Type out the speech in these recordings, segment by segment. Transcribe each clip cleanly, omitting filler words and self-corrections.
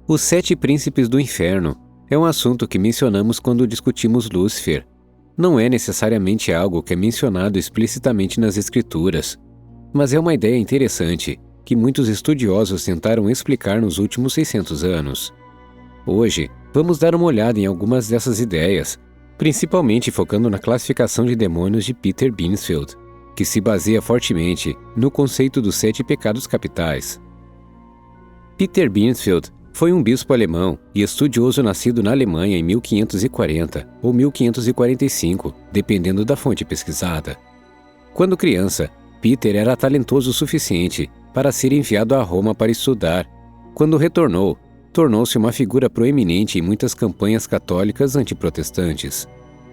Os 7 príncipes do inferno é um assunto que mencionamos quando discutimos Lúcifer. Não é necessariamente algo que é mencionado explicitamente nas escrituras, mas é uma ideia interessante que muitos estudiosos tentaram explicar nos últimos 600 anos. Hoje, vamos dar uma olhada em algumas dessas ideias, principalmente focando na classificação de demônios de Peter Binsfeld, que se baseia fortemente no conceito dos 7 pecados capitais. Peter Binsfeld foi um bispo alemão e estudioso nascido na Alemanha em 1540 ou 1545, dependendo da fonte pesquisada. Quando criança, Peter era talentoso o suficiente para ser enviado a Roma para estudar. Quando retornou, tornou-se uma figura proeminente em muitas campanhas católicas antiprotestantes.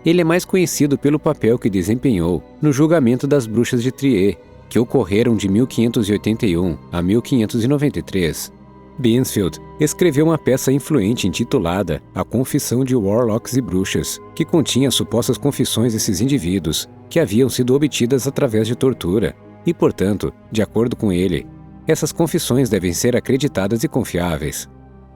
Ele é mais conhecido pelo papel que desempenhou no julgamento das bruxas de Trier, que ocorreram de 1581 a 1593. Binsfeld escreveu uma peça influente intitulada A Confissão de Warlocks e Bruxas, que continha supostas confissões desses indivíduos, que haviam sido obtidas através de tortura, e, portanto, de acordo com ele, essas confissões devem ser acreditadas e confiáveis.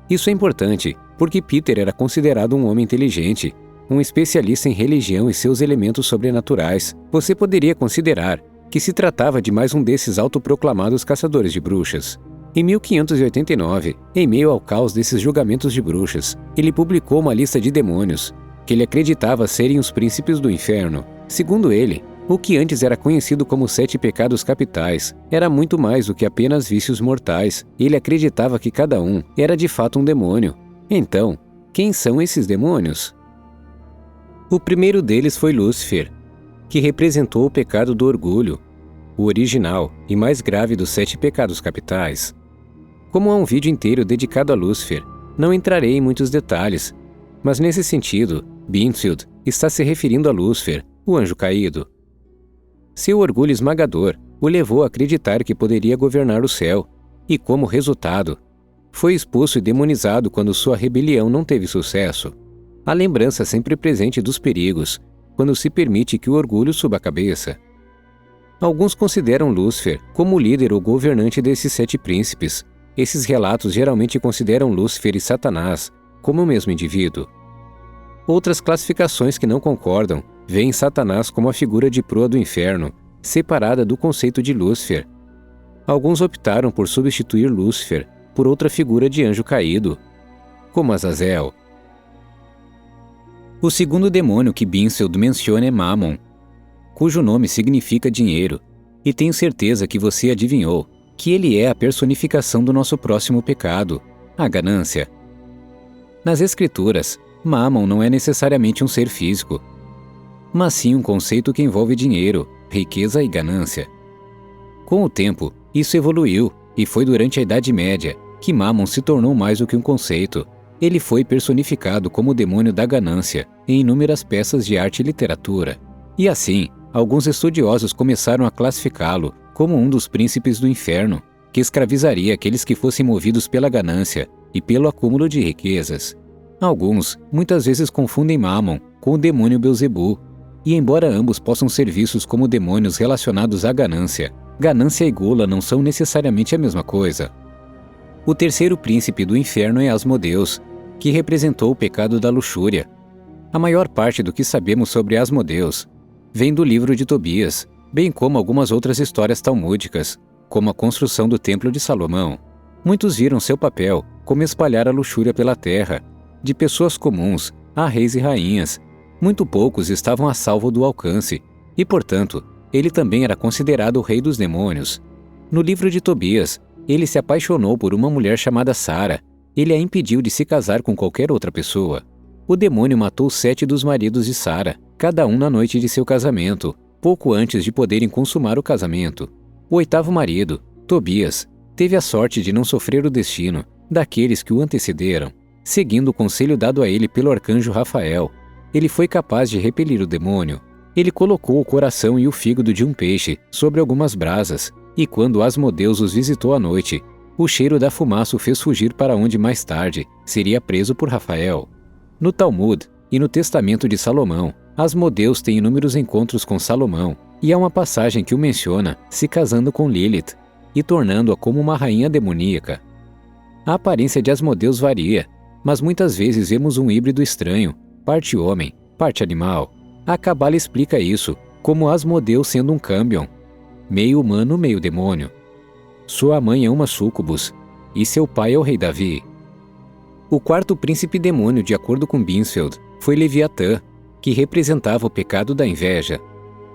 Isso é importante, porque Peter era considerado um homem inteligente, um especialista em religião e seus elementos sobrenaturais. Você poderia considerar que se tratava de mais um desses autoproclamados caçadores de bruxas. Em 1589, em meio ao caos desses julgamentos de bruxas, ele publicou uma lista de demônios, que ele acreditava serem os príncipes do inferno. Segundo ele, o que antes era conhecido como 7 pecados capitais era muito mais do que apenas vícios mortais. Ele acreditava que cada um era de fato um demônio. Então, quem são esses demônios? O primeiro deles foi Lúcifer, que representou o pecado do orgulho, o original e mais grave dos 7 pecados capitais. Como há um vídeo inteiro dedicado a Lúcifer, não entrarei em muitos detalhes, mas nesse sentido, Binsfeld está se referindo a Lúcifer, o anjo caído. Seu orgulho esmagador o levou a acreditar que poderia governar o céu, e como resultado, foi expulso e demonizado quando sua rebelião não teve sucesso. A lembrança sempre presente dos perigos, quando se permite que o orgulho suba a cabeça. Alguns consideram Lúcifer como o líder ou governante desses 7 príncipes. Esses relatos geralmente consideram Lúcifer e Satanás como o mesmo indivíduo. Outras classificações que não concordam veem Satanás como a figura de proa do inferno, separada do conceito de Lúcifer. Alguns optaram por substituir Lúcifer por outra figura de anjo caído, como Azazel. O segundo demônio que Binsfeld menciona é Mammon, cujo nome significa dinheiro, e tenho certeza que você adivinhou que ele é a personificação do nosso próximo pecado, a ganância. Nas Escrituras, Mammon não é necessariamente um ser físico, mas sim um conceito que envolve dinheiro, riqueza e ganância. Com o tempo, isso evoluiu, e foi durante a Idade Média que Mammon se tornou mais do que um conceito. Ele foi personificado como o demônio da ganância em inúmeras peças de arte e literatura. E assim, alguns estudiosos começaram a classificá-lo como um dos príncipes do inferno, que escravizaria aqueles que fossem movidos pela ganância e pelo acúmulo de riquezas. Alguns, muitas vezes confundem Mammon com o demônio Belzebu, e embora ambos possam ser vistos como demônios relacionados à ganância, ganância e gula não são necessariamente a mesma coisa. O terceiro príncipe do inferno é Asmodeus, que representou o pecado da luxúria. A maior parte do que sabemos sobre Asmodeus vem do livro de Tobias, bem como algumas outras histórias talmúdicas, como a construção do Templo de Salomão. Muitos viram seu papel como espalhar a luxúria pela terra, de pessoas comuns a reis e rainhas. Muito poucos estavam a salvo do alcance, e, portanto, ele também era considerado o rei dos demônios. No livro de Tobias, ele se apaixonou por uma mulher chamada Sara. Ele a impediu de se casar com qualquer outra pessoa. O demônio matou 7 dos maridos de Sara, cada um na noite de seu casamento, pouco antes de poderem consumar o casamento. O 8º marido, Tobias, teve a sorte de não sofrer o destino daqueles que o antecederam. Seguindo o conselho dado a ele pelo arcanjo Rafael, ele foi capaz de repelir o demônio. Ele colocou o coração e o fígado de um peixe sobre algumas brasas, e quando Asmodeus os visitou à noite, o cheiro da fumaça o fez fugir para onde mais tarde seria preso por Rafael. No Talmud e no Testamento de Salomão, Asmodeus tem inúmeros encontros com Salomão, e há uma passagem que o menciona se casando com Lilith e tornando-a como uma rainha demoníaca. A aparência de Asmodeus varia, mas muitas vezes vemos um híbrido estranho, parte homem, parte animal. A Cabala explica isso, como Asmodeus sendo um Cambion, meio humano, meio demônio. Sua mãe é uma súcubus, e seu pai é o rei Davi. O quarto príncipe demônio, de acordo com Binsfeld, foi Leviatã, que representava o pecado da inveja.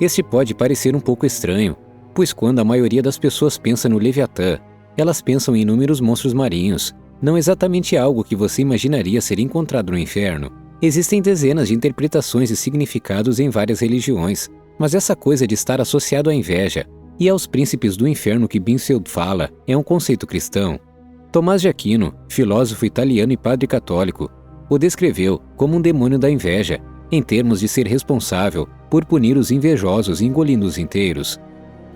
Este pode parecer um pouco estranho, pois quando a maioria das pessoas pensa no Leviatã, elas pensam em inúmeros monstros marinhos, não exatamente algo que você imaginaria ser encontrado no inferno. Existem dezenas de interpretações e significados em várias religiões, mas essa coisa de estar associado à inveja e aos príncipes do inferno que Binsfeld fala é um conceito cristão. Tomás de Aquino, filósofo italiano e padre católico, o descreveu como um demônio da inveja, em termos de ser responsável por punir os invejosos engolindo-os inteiros.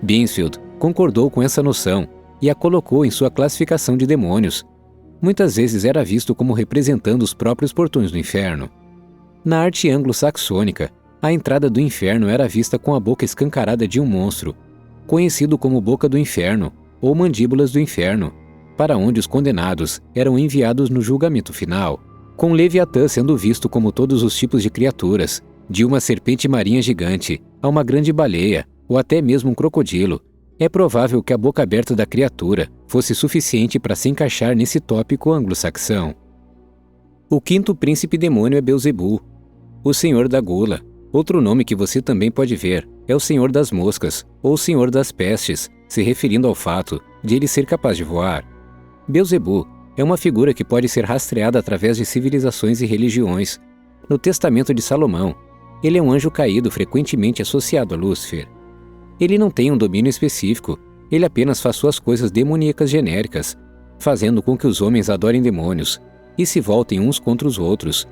Binsfeld concordou com essa noção e a colocou em sua classificação de demônios. Muitas vezes era visto como representando os próprios portões do inferno. Na arte anglo-saxônica, a entrada do inferno era vista com a boca escancarada de um monstro, conhecido como Boca do Inferno ou Mandíbulas do Inferno, para onde os condenados eram enviados no julgamento final, com Leviatã sendo visto como todos os tipos de criaturas, de uma serpente marinha gigante a uma grande baleia ou até mesmo um crocodilo. É provável que a boca aberta da criatura fosse suficiente para se encaixar nesse tópico anglo-saxão. O quinto príncipe demônio é Beelzebul, o senhor da gula. Outro nome que você também pode ver é o senhor das moscas ou o senhor das pestes, se referindo ao fato de ele ser capaz de voar. Beelzebul é uma figura que pode ser rastreada através de civilizações e religiões. No Testamento de Salomão, ele é um anjo caído frequentemente associado a Lúcifer. Ele não tem um domínio específico, ele apenas faz suas coisas demoníacas genéricas, fazendo com que os homens adorem demônios e se voltem uns contra os outros.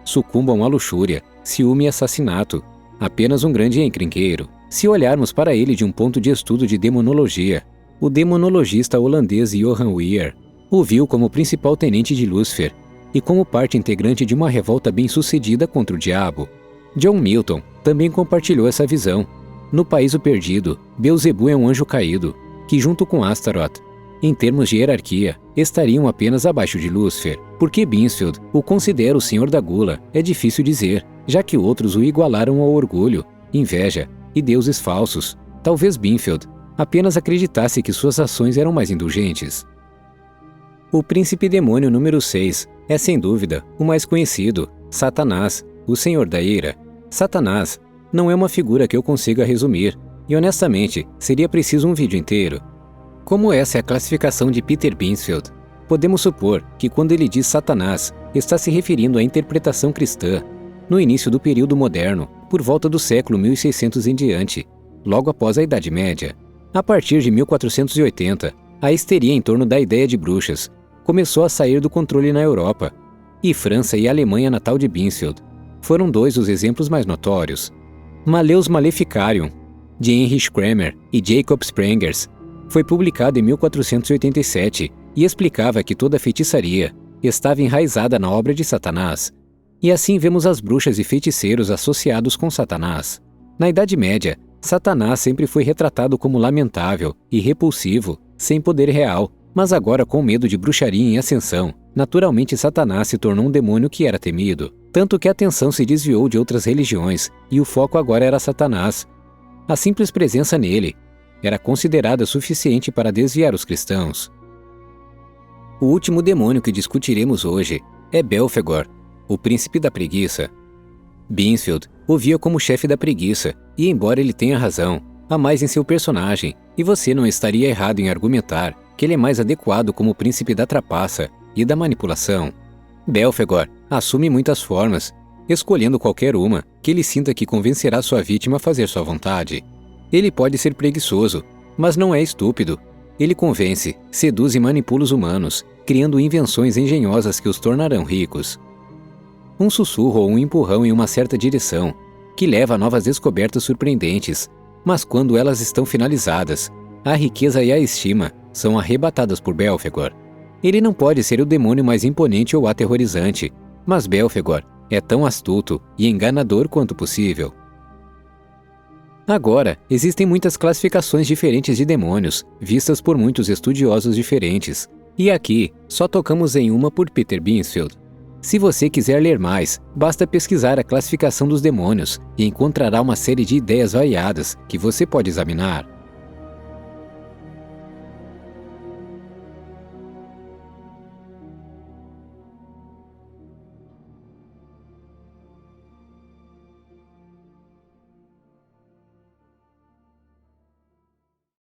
Sucumbam à luxúria, ciúme e assassinato, apenas um grande encrenqueiro. Se olharmos para ele de um ponto de estudo de demonologia, o demonologista holandês Johan Weir o viu como principal tenente de Lúcifer e como parte integrante de uma revolta bem-sucedida contra o diabo. John Milton também compartilhou essa visão. No Paraíso Perdido, Beelzebul é um anjo caído, que junto com Astaroth, em termos de hierarquia, estariam apenas abaixo de Lúcifer. Por que Binsfeld o considera o senhor da gula é difícil dizer, já que outros o igualaram ao orgulho, inveja e deuses falsos. Talvez Binsfeld apenas acreditasse que suas ações eram mais indulgentes. O príncipe demônio número 6 é sem dúvida o mais conhecido, Satanás, o senhor da ira. Satanás não é uma figura que eu consiga resumir, e honestamente, seria preciso um vídeo inteiro. Como essa é a classificação de Peter Binsfeld, podemos supor que quando ele diz Satanás, está se referindo à interpretação cristã, no início do período moderno, por volta do século 1600 em diante, logo após a Idade Média. A partir de 1480, a histeria em torno da ideia de bruxas começou a sair do controle na Europa, e França e Alemanha natal de Binsfeld foram dois dos exemplos mais notórios. Malleus Maleficarium, de Heinrich Kramer e Jacob Sprengers, foi publicado em 1487 e explicava que toda feitiçaria estava enraizada na obra de Satanás. E assim vemos as bruxas e feiticeiros associados com Satanás. Na Idade Média, Satanás sempre foi retratado como lamentável e repulsivo, sem poder real, mas agora com medo de bruxaria em ascensão. Naturalmente, Satanás se tornou um demônio que era temido, tanto que a atenção se desviou de outras religiões e o foco agora era Satanás. A simples presença nele era considerada suficiente para desviar os cristãos. O último demônio que discutiremos hoje é Belphegor, o príncipe da preguiça. Binsfeld o via como chefe da preguiça, e embora ele tenha razão, há mais em seu personagem, e você não estaria errado em argumentar que ele é mais adequado como príncipe da trapaça e da manipulação. Belphegor assume muitas formas, escolhendo qualquer uma que ele sinta que convencerá sua vítima a fazer sua vontade. Ele pode ser preguiçoso, mas não é estúpido. Ele convence, seduz e manipula os humanos, criando invenções engenhosas que os tornarão ricos. Um sussurro ou um empurrão em uma certa direção, que leva a novas descobertas surpreendentes, mas quando elas estão finalizadas, a riqueza e a estima são arrebatadas por Belphegor. Ele não pode ser o demônio mais imponente ou aterrorizante, mas Belphegor é tão astuto e enganador quanto possível. Agora, existem muitas classificações diferentes de demônios, vistas por muitos estudiosos diferentes. E aqui, só tocamos em uma por Peter Binsfeld. Se você quiser ler mais, basta pesquisar a classificação dos demônios e encontrará uma série de ideias variadas que você pode examinar.